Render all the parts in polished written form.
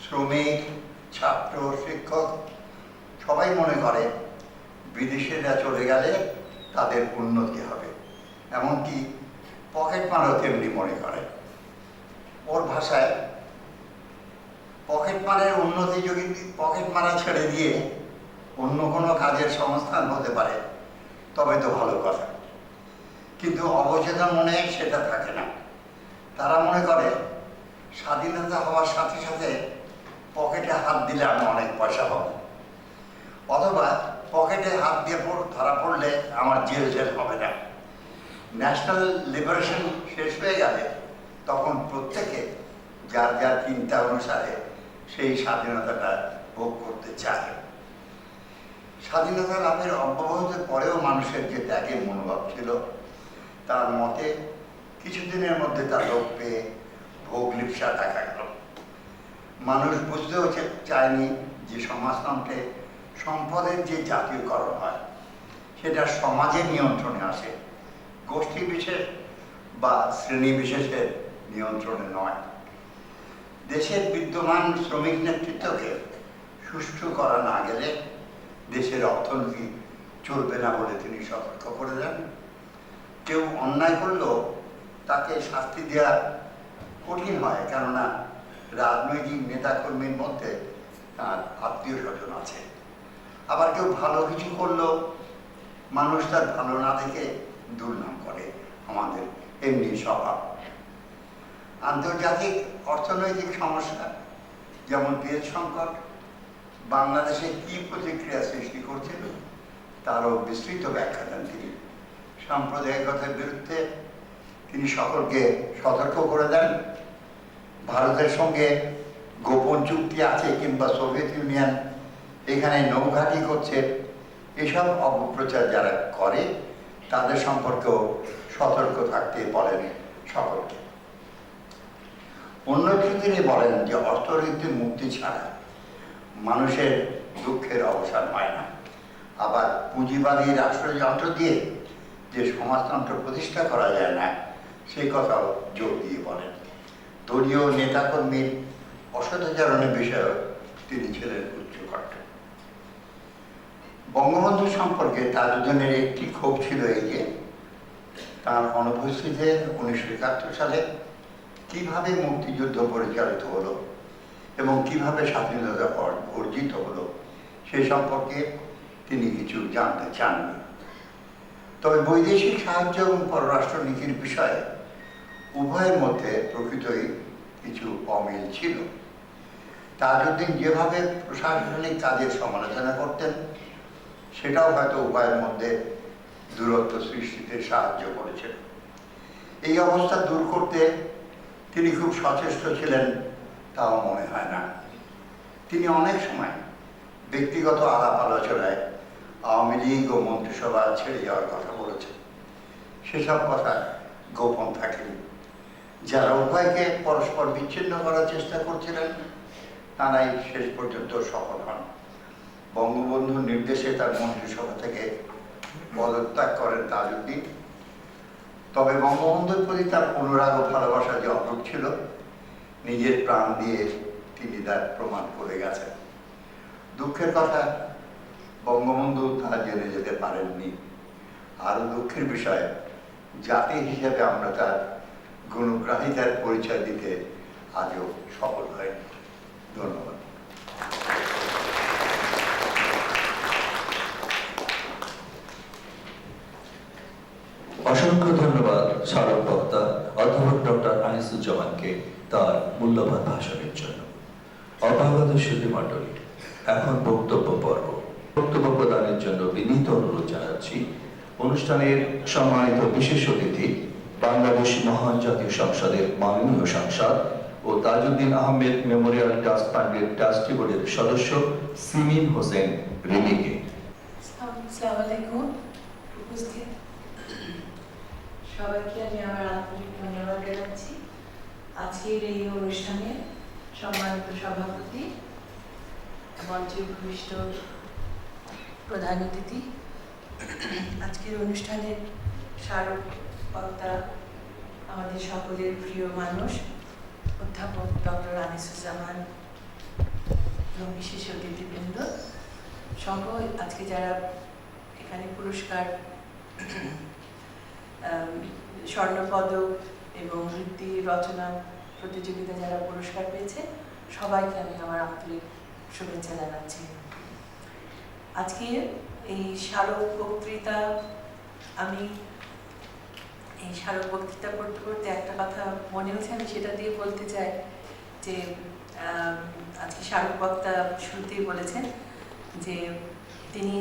শ্রমিক, ছাত্র, শিক্ষক সবাই মনে করে বিদেশিরা চলে গেলে তাদের উন্নতি হবে, এমনকি পকেট মারও তেমনি মনে করে। ওর ভাষায় পকেট মারের উন্নতি যদি পকেট মারা ছেড়ে দিয়ে অন্য কোনো কাজের সংস্থান হতে পারে তবে তো ভালো কথা, কিন্তু অবচেতন মনে সেটা থাকে না। তারা মনে করে স্বাধীনতা হওয়ার সাথে সাথে পকেটে হাত দিলে আমি অনেক পয়সা পাবো, অথবা পকেটে হাত দিয়ে ধরা পড়লে আমার জেল হবে না। ন্যাশনাল লিবারেশন শেষ হয়ে গেলে তখন প্রত্যেকে যার যার চিন্তা অনুসারে সেই স্বাধীনতাটা ভোগ করতে চায়। স্বাধীনতা লাভের অব্যবহিত পরেও মানুষের যে ত্যাগের মনোভাব ছিল, তার মতে কিছুদিনের মধ্যে তার লোক পেয়ে ভোগ লিপ্সা দেখা গেল। মানুষ বুঝতেও চায়নি যে সমাজতন্ত্রে সম্পদের যে জাতীয়করণ হয় সেটা সমাজের নিয়ন্ত্রণে আসে, গোষ্ঠী বিশেষ বা শ্রেণী বিশেষের নিয়ন্ত্রণে নয়। দেশের বিদ্যমান শ্রমিক নেতৃত্বকে সুষ্ঠু করা না গেলে দেশের অর্থনীতি চলবে না বলে তিনি সতর্ক করে দেন। কেউ অন্যায় করলেও তাকে শাস্তি দেওয়া কঠিন হয়, কেননা রাজনৈতিক নেতাকর্মীর মধ্যে তার আত্মীয় স্বজন আছে। আবার কেউ ভালো কিছু করলেও মানুষ তার ভালো না দেখে দুর্নাম করে, আমাদের এমনি স্বভাব। আন্তর্জাতিক অর্থনৈতিক সমস্যা যেমন তেল সংকট বাংলাদেশে কি প্রতিক্রিয়া সৃষ্টি করছিল তারও বিস্তৃত ব্যাখ্যা দেন তিনি। সাম্প্রদায়িকতার বিরুদ্ধে তিনি সকলকে সতর্ক করে দেন। ভারতের সঙ্গে গোপন চুক্তি আছে কিংবা সোভিয়েত ইউনিয়ন এখানে নৌঘাঁটি করছে, এসব অপপ্রচার যারা করে তাদের সম্পর্কেও সতর্ক থাকতে বলেন সকলকে। অন্যদিকে তিনি বলেন যে অর্থনৈতিক মুক্তি ছাড়া মানুষের দুঃখের অবসান হয় না। আবার পুঁজিবাদী রাষ্ট্রযন্ত্র দিয়ে যে সমাজতন্ত্র প্রতিষ্ঠা করা যায় না সেই কথাও জোর দিয়ে বলেন। দলীয় নেতাকর্মীর অসদাচরণের বিষয়েও তিনি ছিলেন উচ্চকণ্ঠ। বঙ্গবন্ধু সম্পর্কে তাজউদ্দিনের একটি ক্ষোভ ছিল এই যে তার অনুপস্থিতিতে 1971 সালে কিভাবে মুক্তিযুদ্ধ পরিচালিত হলো এবং কিভাবে স্বাধীনতা অর্জিত হলো সে সম্পর্কে তিনি কিছু জানতে চাননি। তবে বৈদেশিক সাহায্য এবং পররাষ্ট্র নীতির বিষয়ে উভয়ের মধ্যে প্রকৃতই কিছু অমিল ছিল। তাজউদ্দিন যেভাবে প্রশাসনিক কাজের সমালোচনা করতেন সেটাও হয়তো উভয়ের মধ্যে দূরত্ব সৃষ্টিতে সাহায্য করেছিল। এই অবস্থা দূর করতে তিনি খুব সচেষ্ট ছিলেন তাও মনে হয় না। তিনি অনেক সময় ব্যক্তিগত আলাপ আলোচনায় আওয়ামী লীগ ও মন্ত্রিসভা ছেড়ে যাওয়ার কথা বলেছেন। সেসব কথা গোপন থাকেনি। যারা উভয়কে পরস্পর বিচ্ছিন্ন করার চেষ্টা করছিলেন তারাই শেষ পর্যন্ত সফল হন। বঙ্গবন্ধুর নির্দেশে তার মন্ত্রিসভা থেকে পদত্যাগ করেন তাজউদ্দিন। তবে বঙ্গবন্ধুর প্রতি তার অনুরাগ ও ভালোবাসা যে অটুট ছিল, নিজের প্রাণ দিয়ে তিনি তার প্রমাণ করে গেছেন। দুঃখের কথা, বঙ্গবন্ধু তা জেনে যেতে পারেননি। আরো দুঃখের বিষয়, জাতি হিসেবে আমরা তার গুণগ্রাহিতার পরিচয় দিতে আজও সফল হয়নি। ধন্যবাদ। অসংখ্য ধন্যবাদ স্মারক বক্তা অধ্যাপক ডক্টর আনিসুজ্জামানকে তার মূল্যবান ভাষণের জন্য। অভাগত সুধী মণ্ডলী, এখন বক্তব্য পর্ব। বক্তব্য প্রদানের জন্য বিনীত অনুরোধ জানাচ্ছি অনুষ্ঠানের সম্মানিত বিশেষ অতিথি, বাংলাদেশ মহান জাতীয় সংসদের মাননীয় সাংসদ ও তাজউদ্দিন আহমেদ মেমোরিয়াল ট্রাস্ট ফান্ডের ট্রাস্টি বোর্ডের সদস্য সিমিন হোসেন রিমিকে। আসসালামু আলাইকুম। উপস্থিত সবাইকে আমি আমার আন্তরিক ধন্যবাদ জানাচ্ছি। আজকের এই অনুষ্ঠানে সম্মানিত সভাপতি, মঞ্চে উপবিষ্ট প্রধান অতিথি, আজকের অনুষ্ঠানের স্মারক বক্তা, আমাদের সকলের প্রিয় মানুষ অধ্যাপক ডক্টর আনিসুজ্জামান এবং বিশেষ অতিথিবৃন্দ সহ আজকে যারা এখানে পুরস্কার, স্বর্ণপদক এবং বৃত্তি রচনা প্রতিযোগিতা যারা পুরস্কার পেয়েছে সবাইকে আমি আমার আন্তরিক শুভেচ্ছা জানাচ্ছি। আজকে এই স্মারক বক্তৃতা করতে করতে একটা কথা মনে হচ্ছে, আমি সেটা দিয়ে বলতে চাই যে আজকে স্মারক বক্তা শুরুতেই বলেছেন যে তিনি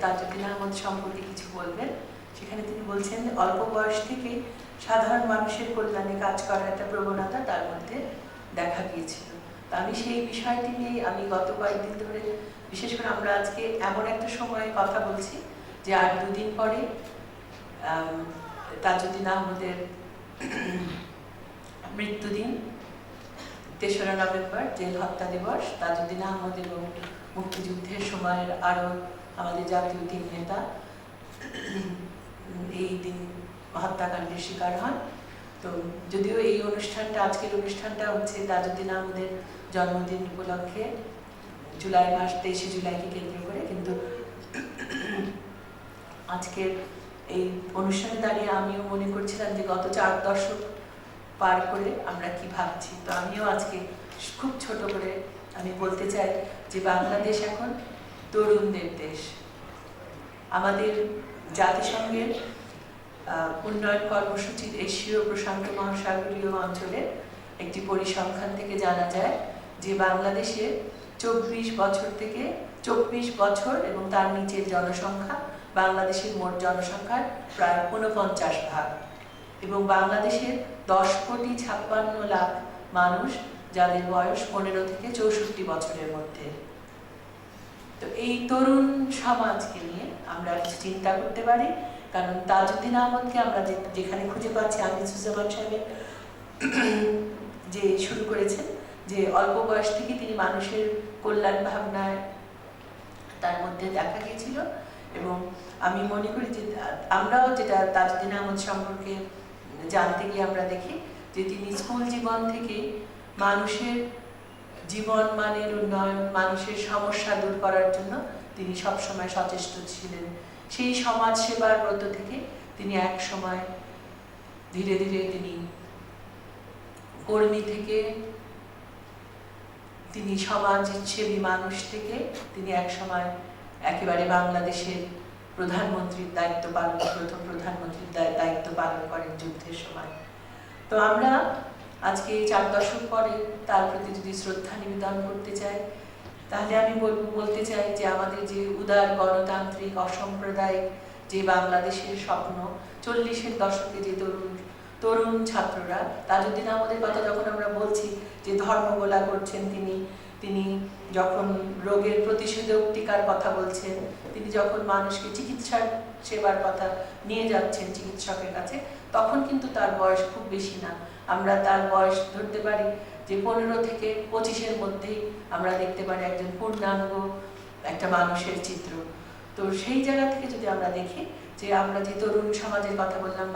তাজউদ্দিন আহমদ সম্পর্কে কিছু বলবেন। সেখানে তিনি বলছেন অল্প বয়স থেকে সাধারণ মানুষের কল্যাণে কাজ করার একটা প্রবণতা তার মধ্যে দেখা গিয়েছিল। তো আমি সেই বিষয়টি নিয়ে আমি গত কয়েকদিন ধরে, বিশেষ করে আমরা আজকে এমন একটা সময়ে কথা বলছি যে আর দুদিন পরে তাজউদ্দিন আহমদের মৃত্যুদিন, ৩রা নভেম্বর জেল হত্যা দিবস। তাজউদ্দিন আহমদ এবং মুক্তিযুদ্ধের সময়ের আরও আমাদের জাতীয় ৩ নেতা এই দিন হত্যাকাণ্ডের শিকার হন। তো যদিও এই অনুষ্ঠানটা, আজকের অনুষ্ঠানটা হচ্ছে তাজউদ্দিন আহমদের জন্মদিন উপলক্ষে, জুলাই মাস 23শে জুলাইকে কেন্দ্র করে, কিন্তু আজকের এই অনুষ্ঠানে দাঁড়িয়ে আমিও মনে করছিলাম যে গত 4 দশক পার করে আমরা কি ভাবছি। তো আমিও আজকে খুব ছোট করে আমি বলতে চাই যে বাংলাদেশ এখন তরুণদের দেশ। আমাদের জাতিসংঘের উন্নয়ন কর্মসূচির এশীয় প্রশান্ত মহাসাগরীয় অঞ্চলের একটি পরিসংখ্যান থেকে জানা যায় যে বাংলাদেশে 24 বছর এবং তার নিচের জনসংখ্যা বাংলাদেশের মোট জনসংখ্যার প্রায় 49%, এবং বাংলাদেশের 10,56,00,000 মানুষ যাদের বয়স 15 থেকে 64 বছরের মধ্যে। তো এই তরুণ সমাজকে নিয়ে আমরা কিছু চিন্তা করতে পারি, কারণ তাজউদ্দিন আহমদকে আমরা যেখানে খুঁজে পাচ্ছি, আনিসুজ্জামান সাহেবের যে শুরু করেছেন যে অল্প বয়স থেকে তিনি মানুষের কল্যাণ ভাবনায় তার মধ্যে দেখা গিয়েছিল। এবং আমি মনে করি যে আমরাও যেটা তাজউদ্দিন আহমদ সম্পর্কে জানতে গিয়ে আমরা দেখি যে তিনি স্কুল জীবন থেকে মানুষের জীবন মানের উন্নয়ন, মানুষের সমস্যা দূর করার জন্য তিনি সবসময় সচেষ্ট ছিলেন। সেই সমাজ সেবার ব্রত থেকে তিনি এক সময় ধীরে ধীরে তিনি কর্মী থেকে, তিনি সমাজসেবী মানুষ থেকে তিনি এক সময় একেবারে বাংলাদেশের প্রধানমন্ত্রীর প্রথম প্রধানমন্ত্রীর দায়িত্ব পালন করেন যুদ্ধের সময়। তো আমরা আজকে 4 দশক পরে তার প্রতি যদি শ্রদ্ধা নিবেদন করতে চাই, তাহলে আমি বলতে চাই যে আমাদের যে উদার গণতান্ত্রিক অসাম্প্রদায়িক যে বাংলাদেশের স্বপ্ন, 40-এর দশকে যে তরুণ ছাত্ররা, তাজউদ্দিন আহমদের কথা যখন আমরা বলছি যে ধর্মগোলা করছেন তিনি যখন রোগের প্রতিষেধক টিকার কথা বলছেন, তিনি যখন মানুষকে চিকিৎসার সেবার কথা নিয়ে যাচ্ছেন চিকিৎসকের কাছে, তখন কিন্তু তার বয়স খুব বেশি না। আমরা তার বয়স ধরতে পারি যে 15 থেকে 25-এর মধ্যেই আমরা দেখতে পারি একজন পূর্ণাঙ্গ একটা মানুষের চিত্র। তো সেই জায়গা থেকে যদি আমরা দেখি যে আমরা যে তরুণ সমাজের কথা বললাম,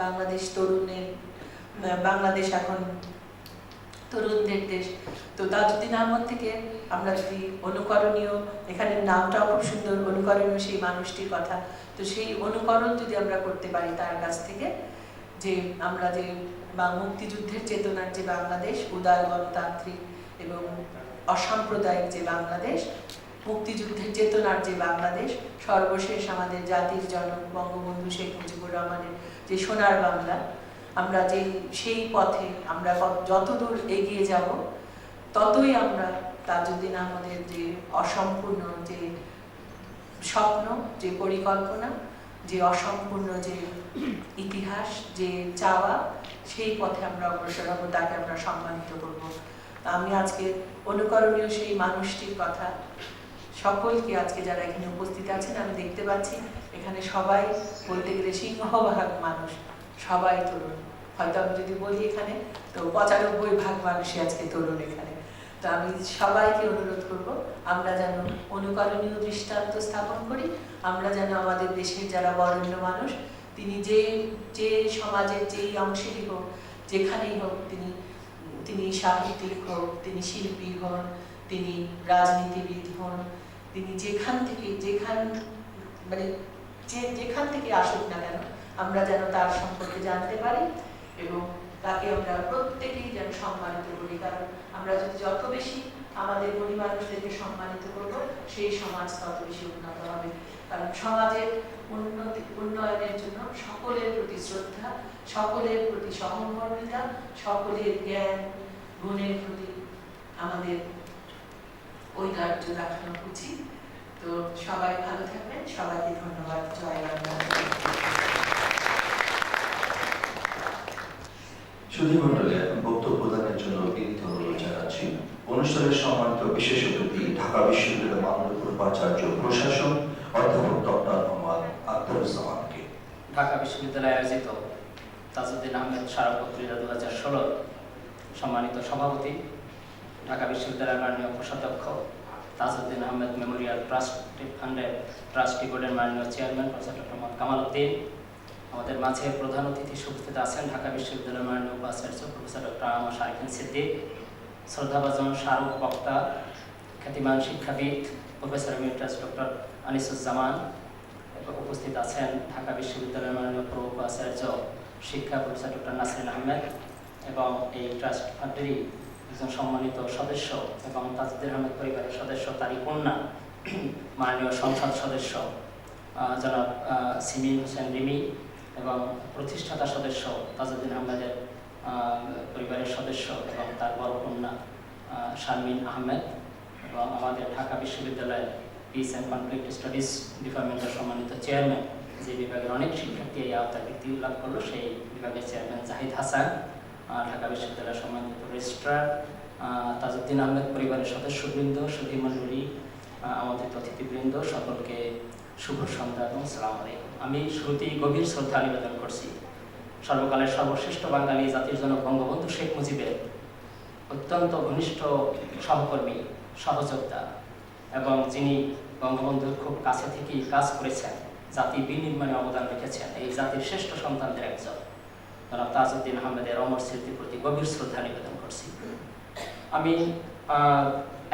বাংলাদেশ এখন তরুণদের দেশ। তো তাজউদ্দিন আহমদ থেকে আমরা যদি অনুকরণীয়, এখানে নামটাও খুব সুন্দর, অনুকরণীয় সেই মানুষটির কথা, তো সেই অনুকরণ যদি আমরা করতে পারি তার কাছ থেকে, যে আমরা যে মুক্তিযুদ্ধের চেতনার যে বাংলাদেশ, উদার গণতান্ত্রিক এবং অসাম্প্রদায়িক যে বাংলাদেশ, মুক্তিযুদ্ধের চেতনার যে বাংলাদেশ, সর্বশেষ আমাদের জাতির জনক বঙ্গবন্ধু শেখ মুজিবুর রহমানের যে সোনার বাংলা, আমরা সেই পথে আমরা যতদূর এগিয়ে যাব ততই আমরা তাজউদ্দিন আহমদের যে অসম্পূর্ণ যে স্বপ্ন, যে পরিকল্পনা, যে অসম্পূর্ণ যে ইতিহাস, যে চাওয়া, সেই পথে আমরা অগ্রসর হব, তাকে আমরা সম্মানিত করব। আমি আজকে অনুকরণীয় সেই মানুষটির কথা সকলকে, আজকে যারা এখানে উপস্থিত আছেন, আমি দেখতে পাচ্ছি এখানে সবাই বলতে গেলে সিংহভাগ মানুষ, সবাই তরুণ। হয়তো আমি যদি বলি এখানে, তো 95% মানুষই আজকে তরুণ এখানে। তো আমি সবাইকে অনুরোধ করব, আমরা যেন অনুকরণীয় দৃষ্টান্ত স্থাপন করি। আমরা যেন আমাদের দেশের যারা বরেণ্য মানুষ, তিনি যে সমাজের যেই অংশেরই হোক, যেখানেই হোক, তিনি সাহিত্যিক হোক, তিনি শিল্পী হন, তিনি রাজনীতিবিদ হন, তিনি যেখান থেকে আসুক না কেন আমরা যেন তার সম্পর্কে জানতে পারি এবং তাকে আমরা প্রত্যেকেই যেন সম্মানিত করি। কারণ আমরা যদি যত বেশি আমাদের গরিব মানুষদেরকে সম্মানিত করব, সেই সমাজ তত বেশি উন্নত হবে। কারণ সমাজের উন্নয়নের জন্য সকলের প্রতি শ্রদ্ধা, সকলের প্রতি সহমর্মিতা, সকলের জ্ঞান গুণের প্রতি আমাদের ঐদার্য দেখানো উচিত। তো সবাই ভালো থাকবেন, সবাইকে ধন্যবাদ। জয় বাংলা। সুধীমণ্ডলে এখন বক্তব্য প্রদানের জন্য বিনীত অনুরোধ জানাচ্ছি অনুষ্ঠানের সম্মানিত বিশেষ অতিথি ঢাকা বিশ্ববিদ্যালয়ের মাননীয় উপাচার্য প্রশাসক অধ্যাপক ডক্টর মোহাম্মদ আখতারুজ্জামানকে। ঢাকা বিশ্ববিদ্যালয়ে আয়োজিত তাজউদ্দিন আহমেদ স্মারক বক্তৃতা 2016 সম্মানিত সভাপতি, ঢাকা বিশ্ববিদ্যালয়ের মাননীয় কোষাধ্যক্ষ, তাজউদ্দিন আহমেদ মেমোরিয়াল ট্রাস্টি ফান্ডের ট্রাস্টি বোর্ডের মাননীয় chairman professor doctor Mohammad Kamal Uddin, আমাদের মাঝে প্রধান অতিথি উপস্থিত আছেন ঢাকা বিশ্ববিদ্যালয়ের মাননীয় উপাচার্য প্রফেসর ডক্টর আহমদ শারিফিন সিদ্দিক, শ্রদ্ধাভাজন স্মারক বক্তা খ্যাতিমান শিক্ষাবিদ প্রফেসর এমিরিটাস ডক্টর আনিসুজ্জামান, উপস্থিত আছেন ঢাকা বিশ্ববিদ্যালয়ের মাননীয় প্রো উপাচার্য শিক্ষা প্রফেসর ডক্টর নাসরিন আহমেদ এবং এই ট্রাস্ট ফান্ডেরই একজন সম্মানিত সদস্য এবং তাজউদ্দিন আহমেদ পরিবারের সদস্য, তারই কন্যা মাননীয় সংসদ সদস্য জনাব সিমিন হোসেন রিমি এবং প্রতিষ্ঠাতা সদস্য তাজউদ্দিন আহমেদের পরিবারের সদস্য এবং তার বড় কন্যা শারমিন আহমেদ এবং আমাদের ঢাকা বিশ্ববিদ্যালয়ের পিস অ্যান্ড কনফ্লিক্ট স্টাডিজ ডিপার্টমেন্টের সম্মানিত চেয়ারম্যান, যে বিভাগের অনেক শিক্ষার্থী এই আওতায় বৃত্তি লাভ করলো, সেই বিভাগের চেয়ারম্যান জাহিদ হাসান, ঢাকা বিশ্ববিদ্যালয়ের সম্মানিত রেজিস্ট্রার, তাজউদ্দিন আহমেদ পরিবারের সদস্যবৃন্দ, সুধীমণ্ডলী, আমাদের অতিথিবৃন্দ, সকলকে শুভ সন্ধ্যা এবং সালাম আলাইকুম। আমি শুরুতেই গভীর শ্রদ্ধা নিবেদন করছি সর্বকালের সর্বশ্রেষ্ঠ বাঙালি জাতির জনক বঙ্গবন্ধু শেখ মুজিবের অত্যন্ত ঘনিষ্ঠ সহকর্মী, সহযোদ্ধা এবং যিনি বঙ্গবন্ধুর খুব কাছে থেকেই কাজ করেছেন, জাতি বিনির্মাণে অবদান রেখেছেন, এই জাতির শ্রেষ্ঠ সন্তানদের একজন জনাব তাজউদ্দিন আহমেদের অমর স্মৃতির প্রতি গভীর শ্রদ্ধা নিবেদন করছি। আমি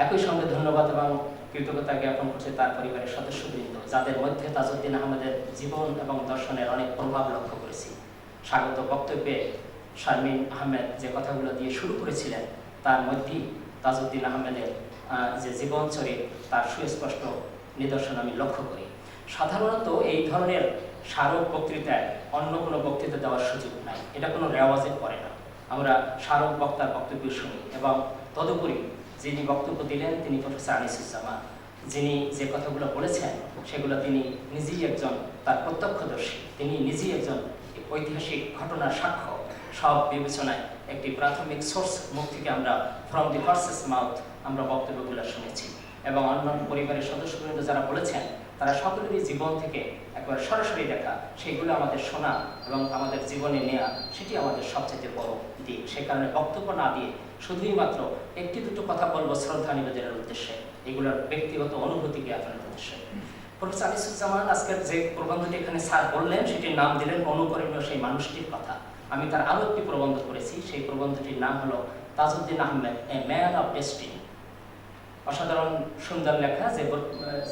একই সঙ্গে ধন্যবাদ এবং কৃতজ্ঞতা জ্ঞাপন করছি তার পরিবারের সদস্যবৃন্দ, যাদের মধ্যে তাজউদ্দিন আহমেদের জীবন এবং দর্শনের অনেক প্রভাব লক্ষ্য করেছি। স্বাগত বক্তব্যে শারমিন আহমেদ যে কথাগুলো দিয়ে শুরু করেছিলেন, তার মধ্যেই তাজউদ্দিন আহমেদের যে জীবনচরিত তার সুস্পষ্ট নিদর্শন আমি লক্ষ্য করি। সাধারণত এই ধরনের স্মারক বক্তৃতায় অন্য কোনো বক্তৃতা দেওয়ার সুযোগ নাই, এটা কোনো রেওয়াজে পড়ে না। আমরা স্মারক বক্তার বক্তব্য শুনি এবং তদুপরি যিনি বক্তব্য দিলেন তিনি প্রফেসর আনিসুজ্জামান, যিনি যে কথাগুলো বলেছেন সেগুলো তিনি নিজেই একজন তার প্রত্যক্ষদর্শী, তিনি নিজেই একজন ঐতিহাসিক ঘটনার সাক্ষ্য। সব বিবেচনায় একটি প্রাথমিক সোর্স মুখ থেকে আমরা ফ্রম দি হর্সেস মাউথ আমরা বক্তব্যগুলো শুনেছি এবং অন্যান্য পরিবারের সদস্যবৃন্দ যারা বলেছেন তারা সকলেরই জীবন থেকে একবার সরাসরি দেখা, সেইগুলো আমাদের শোনা এবং আমাদের জীবনে নেওয়া, সেটি আমাদের সবচেয়ে বড় দিক। সে কারণে বক্তব্য না দিয়ে শুধুই মাত্র একটি দুটো কথা বলবো শ্রদ্ধা নিবেদনের উদ্দেশ্যে, এগুলোর ব্যক্তিগত অনুভূতি জ্ঞাপনের উদ্দেশ্যে। প্রফেসর আনিসুজ্জামান আজকের যে প্রবন্ধটি এখানে স্যার বললেন সেটির নাম দিলেন অনুকরণীয় সেই মানুষটির কথা। আমি তার আরও একটি প্রবন্ধ করেছি, সেই প্রবন্ধটির নাম হলো Tajuddin Ahmed a man of destiny. অসাধারণ সুন্দর লেখা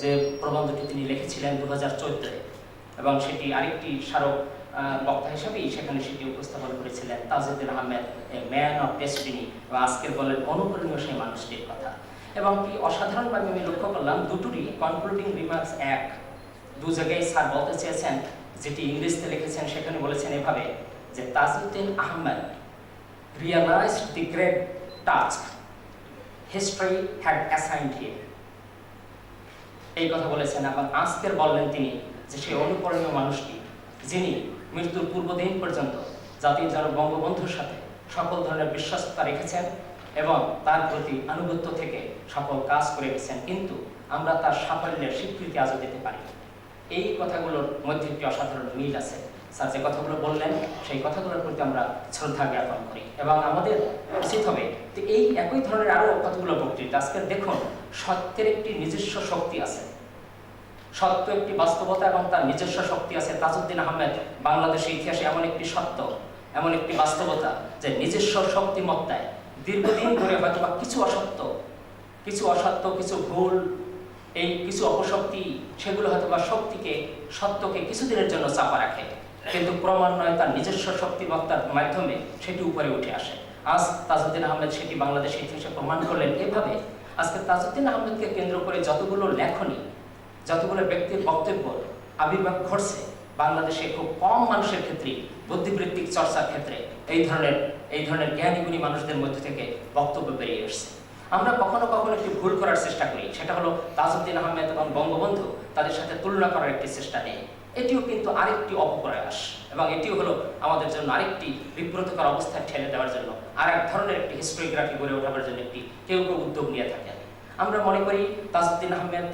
যে প্রবন্ধটি তিনি লিখেছিলেন 2014-এ এবং সেটি আরেকটি স্মারক বক্তা হিসেবেই সেখানে সেটি উপস্থাপন করেছিলেন Tajuddin Ahmed a man of destiny, এবং আজকের বলেন অনুকরণীয় সেই মানুষটির কথা। এবং কি অসাধারণভাবে আমি লক্ষ্য করলাম দুটোরই কনক্লুডিং রিমার্কস এক, দু জায়গায় স্যার বলতে চেয়েছেন, যেটি ইংরেজিতে লিখেছেন সেখানে বলেছেন এভাবে যে Tajuddin Ahmed realised the great task history had assigned him। এই কথা বলেছেন এবং আজকের বললেন তিনি যে সেই অনুকরণীয় মানুষটি যিনি মৃত্যুর পূর্বদিন পর্যন্ত জাতির জনক বঙ্গবন্ধুর সাথে সকল ধরনের বিশ্বস্ততা রেখেছেন এবং তার প্রতি আনুগত্য থেকে সকল কাজ করে গেছেন, কিন্তু আমরা তার সাফল্যের স্বীকৃতি আজও দিতে পারি। এই কথাগুলোর মধ্যে একটি অসাধারণ মিল আছে। স্যার যে কথাগুলো বললেন সেই কথাগুলোর প্রতি আমরা শ্রদ্ধা জ্ঞাপন করি এবং আমাদের উচিত হবে যে এই একই ধরনের আরও কতগুলো বক্তৃতা। আজকে দেখুন, সত্যের একটি নিজস্ব শক্তি আছে, সত্য একটি বাস্তবতা এবং তার নিজস্ব শক্তি আছে। তাজউদ্দিন আহমেদ বাংলাদেশের ইতিহাসে এমন একটি সত্য, এমন একটি বাস্তবতা যে নিজস্ব শক্তিমত্তায় দীর্ঘদিন ধরে হয়তো বা কিছু অসত্য কিছু অসত্য, কিছু ভুল, এই কিছু অপশক্তি, সেগুলো হয়তো বা শক্তিকে, সত্যকে কিছুদিনের জন্য চাপা রাখে, কিন্তু ক্রমান্বয়ে তার নিজস্ব শক্তিমত্তার মাধ্যমে সেটি উপরে উঠে আসে। আজ তাজউদ্দিন আহমেদ সেটি বাংলাদেশের ইতিহাসে প্রমাণ করলেন এভাবে। আজকে তাজউদ্দিন আহমেদকে কেন্দ্র করে যতগুলো লেখনী, যতগুলো ব্যক্তির বক্তব্য আবির্ভাব ঘটছে, বাংলাদেশে খুব কম মানুষের ক্ষেত্রে, বুদ্ধিবৃত্তিক চর্চার ক্ষেত্রে এই ধরনের জ্ঞানী গুণী মানুষদের মধ্যে থেকে বক্তব্য বেরিয়ে আসছে। আমরা কখনো কখনো একটি ভুল করার চেষ্টা করি, সেটা হলো তাজউদ্দিন আহমেদ এবং বঙ্গবন্ধু তাদের সাথে তুলনা করার একটি চেষ্টা নেই। এটিও কিন্তু আরেকটি অপপ্রয়াস, এবং এটিও হলো আমাদের জন্য আরেকটি বিব্রতকর অবস্থায় ঠেলে দেওয়ার জন্য, আর এক ধরনের একটি হিস্টোরিগ্রাফি গড়ে ওঠাবার জন্য কেউ উদ্যোগ নিয়ে থাকে। আমরা মনে করি তাজউদ্দিন আহমেদ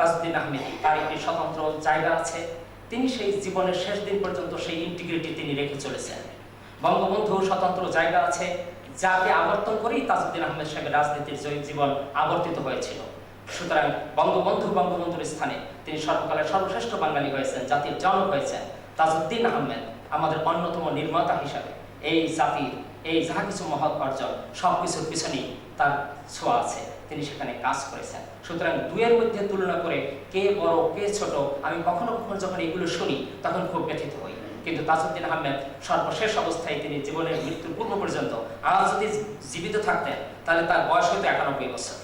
তার একটি স্বতন্ত্র জায়গা আছে, তিনি সেই জীবনের শেষ দিন পর্যন্ত সেই ইন্টিগ্রিটি তিনি রেখে চলেছেন। বঙ্গবন্ধু স্বতন্ত্র জায়গা আছে, যাকে আবর্তন করেই তাজউদ্দিন আহমেদ সাহেবের রাজনীতির জীবন আবর্তিত হয়েছিল। সুতরাং বঙ্গবন্ধুর স্থানে তিনি সর্বকালের সর্বশ্রেষ্ঠ বাঙালি হয়েছেন, জাতির জনক হয়েছেন। তাজউদ্দিন আহমেদ আমাদের অন্যতম নির্মাতা হিসাবে এই জাতির এই যাহা কিছু মহৎ অর্জন সবকিছুর পিছনেই তার ছোঁয়া আছে, তিনি সেখানে কাজ করেছেন। সুতরাং দুয়ের মধ্যে তুলনা করে কে বড় কে ছোট, আমি কখনো কখনো যখন এগুলো শুনি তখন খুব ব্যথিত হই। কিন্তু তাজউদ্দিন আহমেদ সর্বশেষ অবস্থায় তিনি জীবনের মৃত্যুর পূর্ব পর্যন্ত আজ যদি জীবিত থাকতেন তাহলে তার বয়স হতো 91 বছর।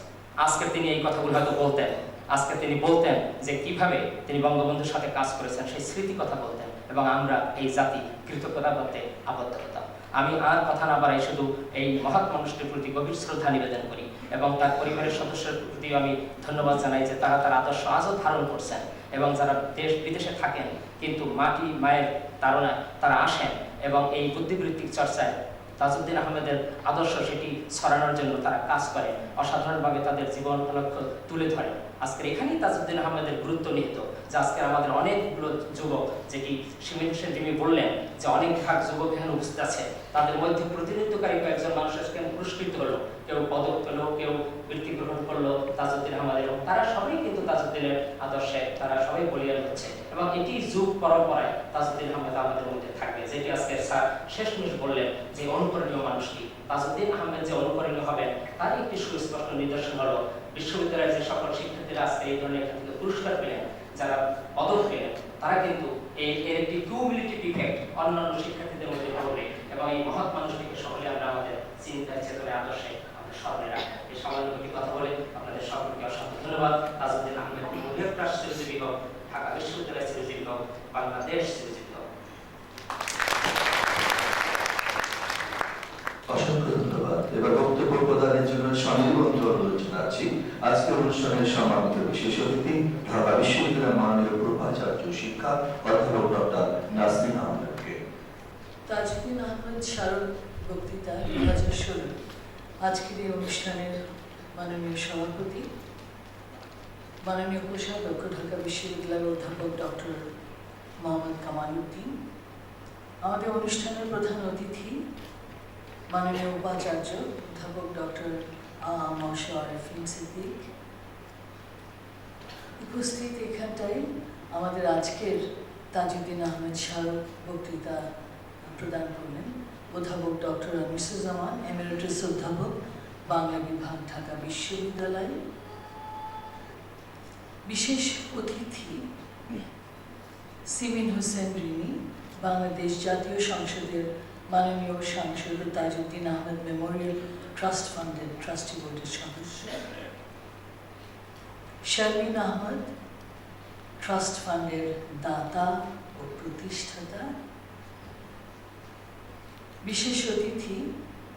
আজকে তিনি এই কথাগুলো হয়তো বলতেন, আজকে তিনি বলতেন যে কিভাবে তিনি বঙ্গবন্ধুর সাথে কাজ করেছেন, সেই স্মৃতি কথা বলতেন, এবং আমরা এই জাতি কৃতজ্ঞতা বলতে আবদ্ধ হতাম। আমি আর কথা না বাড়াই, শুধু এই মহৎ মানুষটির প্রতি গভীর শ্রদ্ধা নিবেদন করি এবং তার পরিবারের সদস্যের প্রতি আমি ধন্যবাদ জানাই যে তারা তার আদর্শ আজও ধারণ করছেন, এবং যারা দেশ বিদেশে থাকেন কিন্তু মাটি মায়ের তাড়নায় তারা আসেন এবং এই বুদ্ধিবৃত্তিক চর্চায় তাজউদ্দিন আহমেদের আদর্শ সেটি ছড়ানোর জন্য তারা কাজ করে, অসাধারণভাবে তাদের জীবন লক্ষ্য তুলে ধরে। আজকের এখানেই তাজউদ্দিন আহমেদের গুরুত্ব নিহিত, যে আজকের আমাদের অনেকগুলো যুবক, যেটি সীমিত হোসেন যিনি বললেন যে অনেক ভাগ যুবক এখানে উপস্থিত আছে, তাদের মধ্যে প্রতিনিধিত্বকারী কয়েকজন মানুষ আজকে পুরস্কৃত হলো, কেউ পদক পেল, কেউ বৃত্তি গ্রহণ করলো তাজউদ্দিন আহমেদের, তারা সবাই কিন্তু তাজউদ্দিনের আদর্শে তারা সবাই বলিয়ান হচ্ছে, এবং এটি যুগ পরম্পরায় তাজউদ্দিন আহমেদ আমাদের মধ্যে থাকবে। যেটি আজকে স্যার শেষমেশ বললেন যে অনুকরণীয় মানুষটি তাজউদ্দিন আহমেদ যে অনুকরণীয় হবেন তার একটি সুস্পষ্ট নিদর্শন হলো বিশ্ববিদ্যালয়ের যে সকল শিক্ষার্থীরা আজকে এই ধরনের এখান থেকে পুরস্কার পেলেন, যারা পদক পেলেন, তারা কিন্তু এর একটি কিউমুলেটিভ ইফেক্ট অন্যান্য শিক্ষার্থীদের মধ্যে পড়বে, এবং এই মহৎ মানুষটিকে সকলে আমরা আমাদের চিন্তায় চেতনে আদর্শে আমাদের স্মরণে রাখি। এই সামান্য একটি কথা বলে আপনাদের সকলকে অসংখ্য ধন্যবাদ। তাজউদ্দিন আহমেদ মেমোরিয়াল ট্রাস্ট চিরজীবী হোক, ঢাকা বিশ্ববিদ্যালয় চিরজীবী হোক, বাংলাদেশ চিরজীবী হোক। অসংখ্য ধন্যবাদ। এবার বক্তব্য প্রদানের জন্য স্বনির্বন্ধ অনুরোধ জানাচ্ছি আজকের অনুষ্ঠানের সম্মানিত বিশেষ অতিথি ঢাকা বিশ্ববিদ্যালয়ের মাননীয় উপাচার্য শিক্ষা অধ্যাপক ডক্টর নাসরিন আহমেদকে। তাজউদ্দিন আহমেদ স্মারক বক্তৃতা 2016 আজকের এই অনুষ্ঠানের মাননীয় সভাপতি, মাননীয় কোষাধ্যক্ষ ঢাকা বিশ্ববিদ্যালয়ের অধ্যাপক ডক্টর মোহাম্মদ কামাল উদ্দিন, আমাদের অনুষ্ঠানের প্রধান অতিথি মাননীয় উপাচার্য অধ্যাপক ডক্টর আরফিন সিদ্দিক, উপস্থিত এখানটায় আমাদের আজকের তাজউদ্দিন আহমেদ স্মারক বক্তৃতা প্রদান করলেন অধ্যাপক ডক্টর আনিসুজ্জামান, এমেরিটাস অধ্যাপক, বাংলা বিভাগ, ঢাকা বিশ্ববিদ্যালয়। বিশেষ অতিথি সিমিন হোসেন রিনি, বাংলাদেশ জাতীয় সংসদের মাননীয় সাংসদ, তাজউদ্দিন আহমেদ মেমোরিয়াল ট্রাস্ট ফান্ডের ট্রাস্টি বোর্ডের সদস্য, শারমিন আহমদ, ট্রাস্ট ফান্ডের দাতা ও প্রতিষ্ঠাতা। বিশেষ অতিথি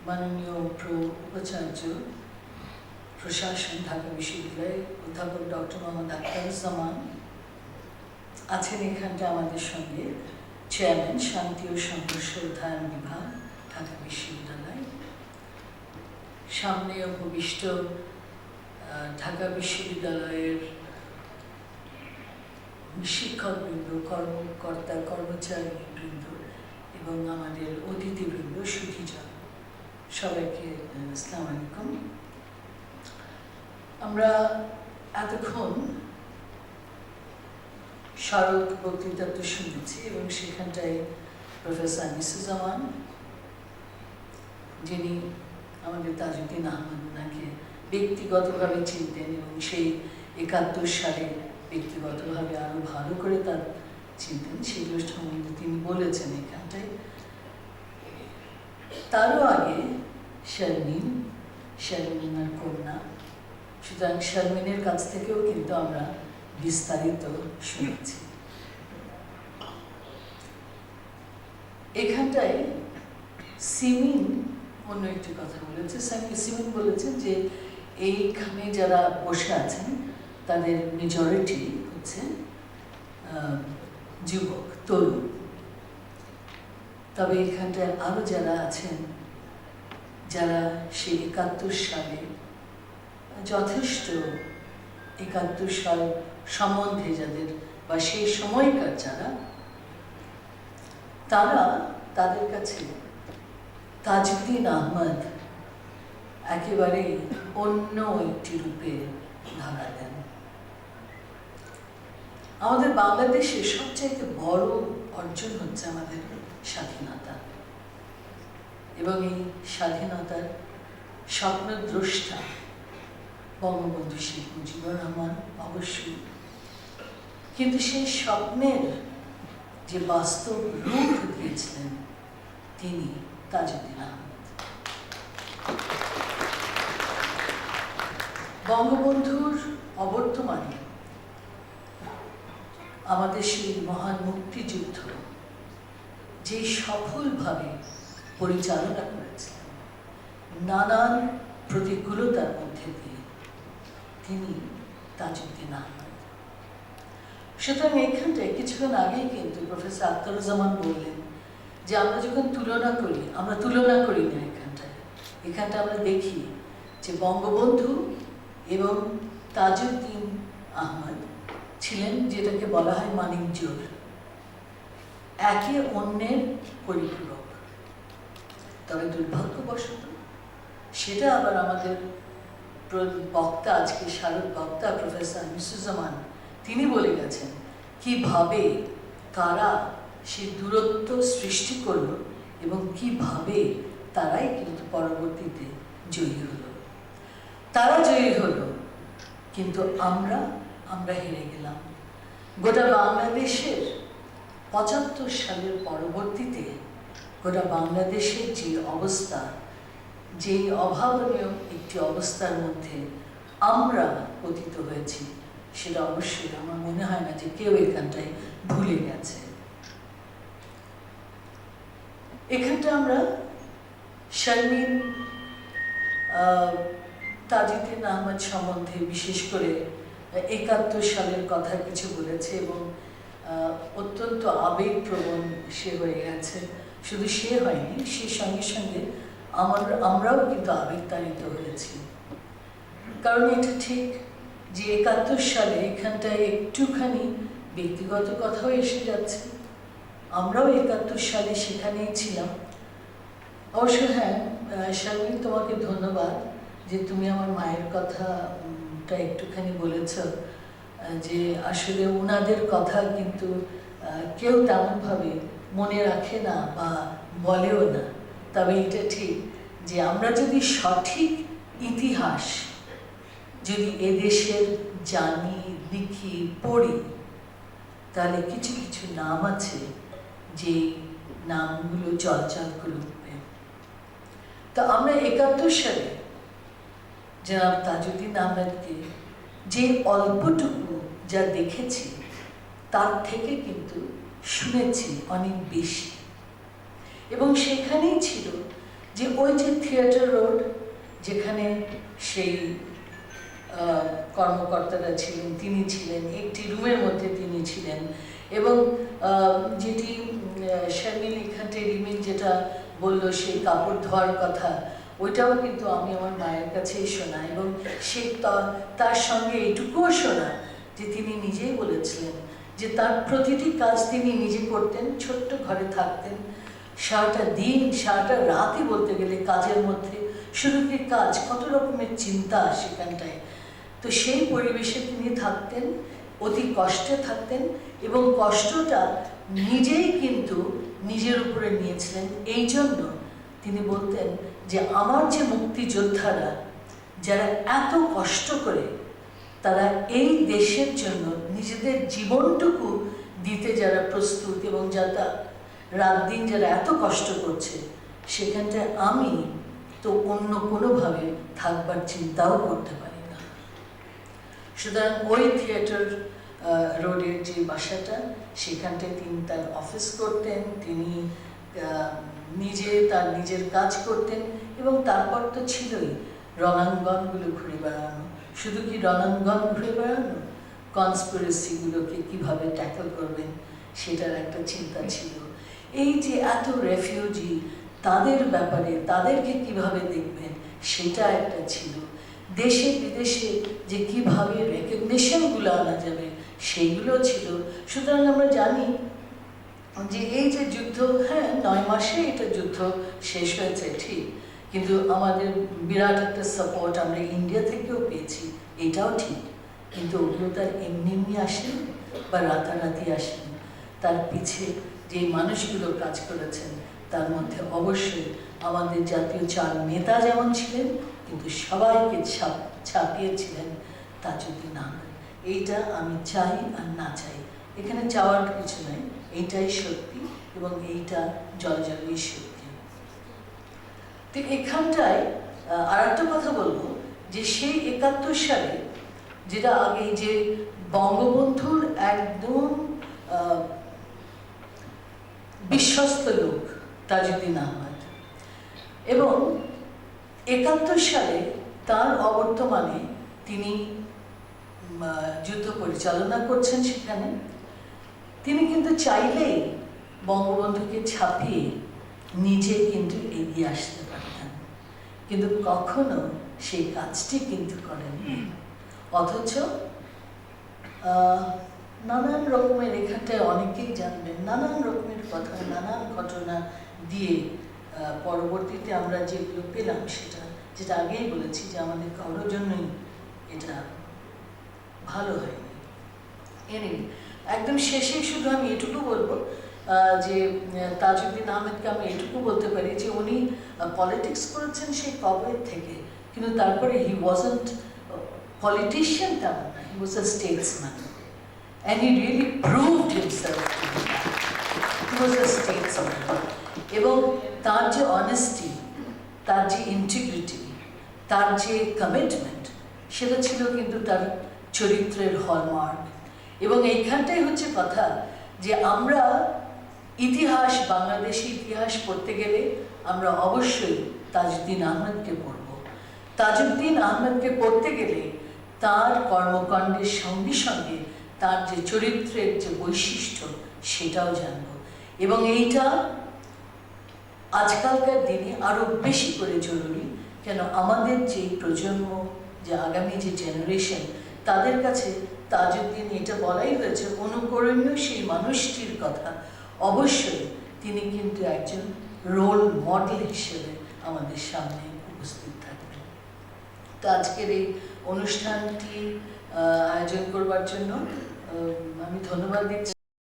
মাননীয় উপাচার্য প্রশাসন, ঢাকা বিশ্ববিদ্যালয়, অধ্যাপক ডক্টর মোহাম্মদ আখতারুজ্জামান। আছেন এখানটা আমাদের সঙ্গে চেয়ারম্যান, শান্তি ও সংঘর্ষ অধ্যয়ন বিভাগ, ঢাকা বিশ্ববিদ্যালয়। সামনে উপবিষ্ট ঢাকা বিশ্ববিদ্যালয়ের শিক্ষকবৃন্দ, কর্মকর্তা, কর্মচারীবৃন্দ এবং আমাদের অতিথিবৃন্দ, সুধীজন, সবাইকে আসসালামু আলাইকুম। আমরা এতক্ষণ স্মারক বক্তৃতা তো শুনেছি, এবং সেখানটায় প্রফেসর আনিসুজ্জামান, যিনি আমাদের তাজউদ্দিন আহমেদ, ওনাকে ব্যক্তিগতভাবে চিনতেন এবং সেই 71 সালে ব্যক্তিগতভাবে আরো ভালো করে তার চিনতেন, সেগুলো সম্বন্ধে তিনি বলেছেন এখানটায়। তারও আগে শারমিনের কন্যা, সুতরাং শারমিনের কাছ থেকেও কিন্তু আমরা বিস্তারিত শুনেছি। এখানটায় সিমিন অন্য একটি কথা বলেছে। সিমিন বলেছেন যে এইখানে যারা বসে আছেন তাদের মেজরিটি হচ্ছে যুবক, তরুণ। তবে এখানটায় আরো যারা আছেন, যারা সেই 71 সালে যথেষ্ট 71 সাল সম্বন্ধে যাদের বা সেই সময়কার যারা, তাদের কাছে তাজউদ্দিন আহমদ একেবারে অন্য একটি রূপে ধরা দেন। আমাদের বাংলাদেশের সবচাইতে বড় অর্জন হচ্ছে আমাদের স্বাধীনতা, এবং এই স্বাধীনতার স্বপ্নদ্রষ্টা বঙ্গবন্ধু শেখ মুজিবুর রহমান অবশ্যই, কিন্তু সেই স্বপ্নের যে বাস্তব রূপ দিয়েছিলেন তিনি তাজউদ্দিন আহমদ। বঙ্গবন্ধুর অবর্তমানে আমাদের সেই মহান মুক্তিযুদ্ধ যে সফলভাবে পরিচালনা করেছিলেন নানান প্রতিকূলতার মধ্যে দিয়ে, তিনি তাজউদ্দিন আহমদ। সুতরাং এইখানটায় কিছুক্ষণ আগেই কিন্তু প্রফেসর আখতারুজ্জামান বললেন যে আমরা যখন তুলনা করি, আমরা তুলনা করি না এখানটা আমরা দেখি যে বঙ্গবন্ধু এবং তাজউদ্দিন আহমদ ছিলেন যেটাকে বলা হয় মানিক জোর, একে অন্যের পরিপূরক। তবে দুর্ভাগ্যবশত সেটা আবার আমাদের বক্তা, আজকে স্মারক বক্তা প্রফেসর আনিসুজ্জামান, তিনি বলে গেছেন কিভাবে কারা সেই দূরত্ব সৃষ্টি করলো এবং কিভাবে তারাই কিন্তু পরবর্তীতে জয়ী হলো। তারা জয়ী হলো, কিন্তু আমরা হেরে গেলাম। গোটা বাংলাদেশের 75 সালের পরবর্তীতে গোটা বাংলাদেশের যে অবস্থা, যেই অভাবনীয় একটি অবস্থার মধ্যে আমরা পতিত হয়েছি, সেটা অবশ্যই আমার মনে হয় না যে কেউ এখানটায় ভুলে গেছে। এখানটা আমরা শারমিন তাজউদ্দিন আহমদ সম্বন্ধে বিশেষ করে 71 সালের কথা কিছু বলেছে এবং অত্যন্ত আবেগপ্রবণ সে হয়ে গেছে। শুধু সে হয়নি, সে সঙ্গে সঙ্গে আমরাও কিন্তু আবেগতাড়িত হয়েছি। কারণ এটা ঠিক যে 71 সালে এখানটায় একটুখানি ব্যক্তিগত কথাও এসে যাচ্ছে। আমরাও 71 সালে সেখানেই ছিলাম। অবশ্য হ্যাঁ শারমিন, তোমাকে ধন্যবাদ যে তুমি আমার মায়ের কথাটা একটুখানি বলেছ, যে আসলে ওনাদের কথা কিন্তু কেউ তেমনভাবে মনে রাখে না বা বলেও না। তবে এটা ঠিক যে আমরা যদি সঠিক ইতিহাস যদি এদেশের জানি, লিখি, পড়ি, তাহলে কিছু কিছু নাম আছে যে নামগুলো চলচল করে উঠবে। তো আমরা 71 সালে জনাব তাজউদ্দিন আহমদকে যে অল্পটুকু যা দেখেছি তার থেকে কিন্তু শুনেছি অনেক বেশি। এবং সেখানেই ছিল যে ওই যে থিয়েটার রোড, যেখানে সেই কর্মকর্তারা ছিলেন, তিনি ছিলেন একটি রুমের মধ্যে, তিনি ছিলেন। এবং যেটি শারমিন এখানটায় রিমিন যেটা বললো সেই কাপড় ধোয়ার কথা, ওইটাও কিন্তু আমি আমার মায়ের কাছেই শোনা। এবং সে তার সঙ্গে এইটুকুও শোনা যে তিনি নিজেই বলেছিলেন যে তার প্রতিটি কাজ তিনি নিজে করতেন, ছোট্ট ঘরে থাকতেন, সারাটা দিন সারাটা রাতই বলতে গেলে কাজের মধ্যে, শুধু কি কাজ, কত রকমের চিন্তা সেখানটায়। তো সেই পরিবেশে তিনি থাকতেন, অতি কষ্টে থাকতেন এবং কষ্টটা নিজেই কিন্তু নিজের উপরে নিয়েছিলেন। এই জন্য তিনি বলতেন যে আমার যে মুক্তিযোদ্ধারা যারা এত কষ্ট করে তারা এই দেশের জন্য নিজেদের জীবনটুকু দিতে যারা প্রস্তুত এবং যারা রাত দিন যারা এত কষ্ট করছে, সেখানটায় আমি তো অন্য কোনোভাবে থাকবার চিন্তাও করতে পারি না। সুতরাং ওই থিয়েটার রোডের যে বাসাটা, সেখানটায় তিনি তার অফিস করতেন, তিনি নিজে তার নিজের কাজ করতেন, এবং তারপর তো ছিলই রণাঙ্গনগুলো ঘুরে বেড়ানো। শুধু কি রণাঙ্গন ঘুরে বেড়ানো, কনস্পিরেসিগুলোকে কিভাবে ট্যাকল করবেন সেটার একটা চিন্তা ছিল। এই যে এত রেফিউজি, তাদের ব্যাপারে তাদেরকে কিভাবে দেখবেন সেটা একটা ছিল। দেশে বিদেশে যে কিভাবে রেকগনিশনগুলো আনা যাবে সেইগুলো ছিল। সুতরাং আমরা জানি যে এই যে যুদ্ধ, হ্যাঁ 9 মাসে এটা যুদ্ধ শেষ হয়েছে ঠিক, কিন্তু আমাদের বিরাট একটা সাপোর্ট আমরা ইন্ডিয়া থেকেও পেয়েছি, এটাও ঠিক। কিন্তু ওগুলো তার এমনি এমনি আসেনি বা রাতারাতি আসেনি। তার পিছে যে মানুষগুলো কাজ করেছেন তার মধ্যে অবশ্যই আমাদের জাতীয় 4 নেতা যেমন ছিলেন, কিন্তু সবাইকে ছাপিয়েছিলেন তাজউদ্দিন আহমেদ। এইটা আমি চাই আর না চাই, এখানে চাওয়ার কিছু নাই, এইটাই সত্যি এবং এইটা জলজলই সত্যি। তো এখানটায় আর একটা কথা বলবো যে সেই 71 সালে, যেটা আগে যে বঙ্গবন্ধুর একদম বিশ্বস্ত লোক তাজউদ্দিন আহমেদ, এবং 71 সালে তার অবর্তমানে তিনি যুদ্ধ পরিচালনা করছেন সেখানে। তিনি কিন্তু চাইলেই বঙ্গবন্ধুকে ছাপিয়ে নিজে কিন্তু এগিয়ে আসতে পারতেন, কিন্তু কখনো সেই কাজটি কিন্তু করেননি। অথচ নানান রকমের, এখানটায় অনেকেই জানবেন, নানান রকমের কথা, নানান ঘটনা দিয়ে পরবর্তীতে আমরা যেগুলো পেলাম, যেটা আগেই বলেছি যে আমাদের কারোর জন্যই এটা ভালো হয়নি। একদম শেষে শুধু আমি এটুকু বলবো যে তাজউদ্দিন আহমেদকে আমি এটুকু বলতে পারি যে উনি পলিটিক্স করেছেন সেই কবে থেকে, কিন্তু তারপরে হি ওয়াজন্ট পলিটিশিয়ান তেমন না, হি ওয়াজ আ Statesman, and he really proved himself to be that. He was a statesman. এবং তার যে অনেস্টি, তার যে ইন্টিগ্রিটি, তার যে কমিটমেন্ট, সেটা ছিল কিন্তু তার চরিত্রের হলমার্ক। এবং এইখানটাই হচ্ছে কথা যে আমরা ইতিহাস, বাংলাদেশি ইতিহাস পড়তে গেলে আমরা অবশ্যই তাজউদ্দিন আহমেদকে পড়ব। তাজউদ্দিন আহমেদকে পড়তে গেলে তার কর্মকাণ্ডের সঙ্গে সঙ্গে তার যে চরিত্রের যে বৈশিষ্ট্য সেটাও জানব। এবং এইটা আজকালকার দিনে আরও বেশি করে জরুরি, কেন আমাদের যে প্রজন্ম, যে আগামী যে জেনারেশন, তাদের কাছে তাজউদ্দিন, এটা বলাই হয়েছে, অনুকরণীয় সেই মানুষটির কথা। অবশ্যই তিনি কিন্তু একজন রোল মডেল হিসেবে আমাদের সামনে উপস্থিত থাকবেন। তো আজকের এই অনুষ্ঠানটি আয়োজন করবার জন্য আমি ধন্যবাদ দিচ্ছি।